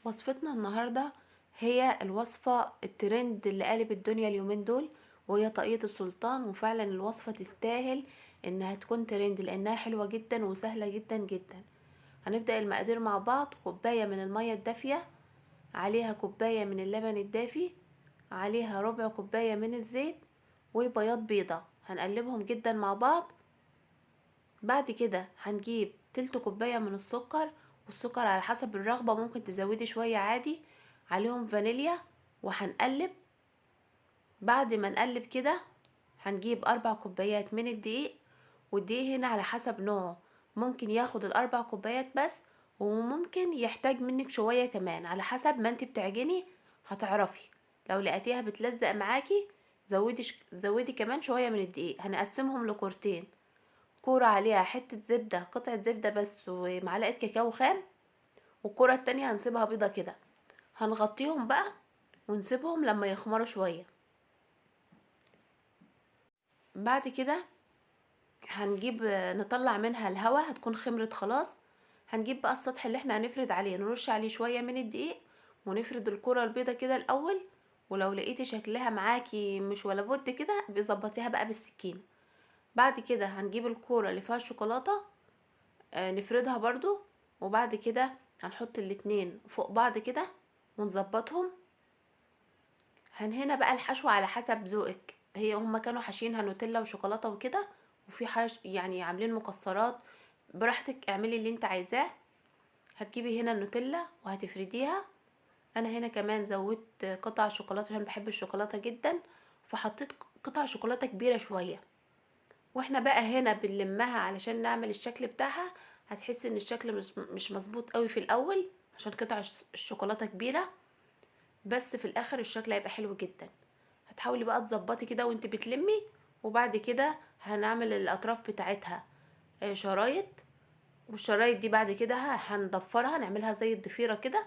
وصفتنا النهاردة هي الوصفة الترند اللي قالب الدنيا اليومين دول، وهي طاقية السلطان. وفعلا الوصفة تستاهل انها تكون ترند لانها حلوة جدا وسهلة جدا جدا. هنبدأ المقادير مع بعض: كوباية من المية الدافية، عليها كوباية من اللبن الدافي، عليها ربع كوباية من الزيت، وبياض بيضة. هنقلبهم جدا مع بعض. بعد كده هنجيب تلت كوباية من السكر، والسكر على حسب الرغبة ممكن تزودي شوية عادي. عليهم فانيليا وهنقلب. بعد ما نقلب كده هنجيب 4 كوبايات من الدقيق، والدقيق هنا على حسب نوعه، ممكن ياخد ال4 كوبايات بس، وممكن يحتاج منك شوية كمان على حسب ما انت بتعجني. هتعرفي لو لقيتيها بتلزق معاكي زودي كمان شوية من الدقيق. هنقسمهم لكورتين: كورة عليها حتة زبدة، قطعة زبدة بس، ومعلقة كاكاو خام، والكورة التانية هنسيبها بيضة كده. هنغطيهم بقى ونسيبهم لما يخمروا شوية. بعد كده هنجيب نطلع منها الهواء، هتكون خمرت خلاص. هنجيب بقى السطح اللي احنا هنفرد عليه، نرش عليه شوية من الدقيق، ونفرد الكرة البيضة كده الاول. ولو لقيتي شكلها معاكي مش ولا بد كده، بظبطيها بقى بالسكينة. بعد كده هنجيب الكرة اللي فيها الشوكولاتة، نفردها برضو. وبعد كده هنحط الاتنين فوق بعض كده ونظبطهم. هنا بقى الحشو على حسب ذوقك. هما كانوا حاشينها نوتيلا وشوكولاته وكده، وفي يعني عاملين مكسرات. براحتك اعملي اللي انت عايزاه. هتجيبي هنا النوتيلا وهتفرديها. انا هنا كمان زودت قطع شوكولاته عشان بحب الشوكولاته جدا، فحطيت قطع شوكولاته كبيره شويه. واحنا بقى هنا بنلمها علشان نعمل الشكل بتاعها. هتحسي ان الشكل مش مظبوط قوي في الاول عشان قطع الشوكولاته كبيره، بس في الاخر الشكل هيبقى حلو جدا. هتحاولي بقى تظبطي كده وانت بتلمي. وبعد كده هنعمل الاطراف بتاعتها شرايط. والشرايط دي بعد كده هنضفرها، نعملها زي الضفيره كده.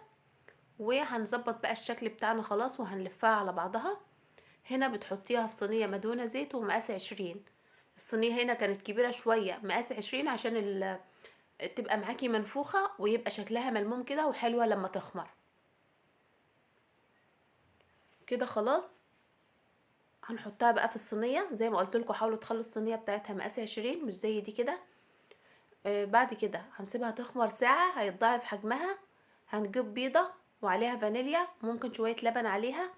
وهنظبط بقى الشكل بتاعنا خلاص، وهنلفها على بعضها. هنا بتحطيها في صينيه مدهونه زيت ومقاس 20. الصينيه هنا كانت كبيره شويه، مقاس 20 عشان تبقى معاكي منفوخه ويبقى شكلها ملموم كده وحلوه لما تخمر كده. خلاص هنحطها بقى في الصينيه زي ما قلت لكم. حاولوا تخلوا الصينيه بتاعتها مقاس 20 مش زي دي كده. بعد كده هنسيبها تخمر ساعه، هيتضاعف حجمها. هنجيب بيضه وعليها فانيليا، ممكن شويه لبن عليها،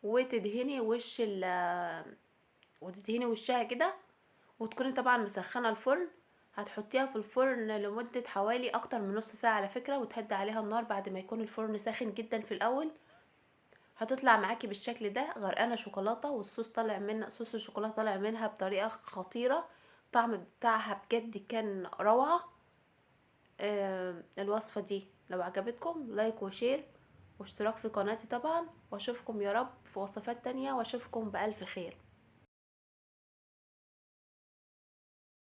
وتدهني وتدهني وشها كده. وتكوني طبعا مسخنه الفرن. هتحطيها في الفرن لمده حوالي اكتر من نص ساعه على فكره، وتهدي عليها النار بعد ما يكون الفرن ساخن جدا في الاول. هتطلع معاكي بالشكل ده غرقانه شوكولاته، والصوص طالع منها، صوص الشوكولاته طالع منها بطريقه خطيره. الطعم بتاعها بجد كان روعه. الوصفه دي لو عجبتكم لايك وشير واشتراك في قناتي طبعا، واشوفكم يا رب في وصفات تانية، واشوفكم بألف خير.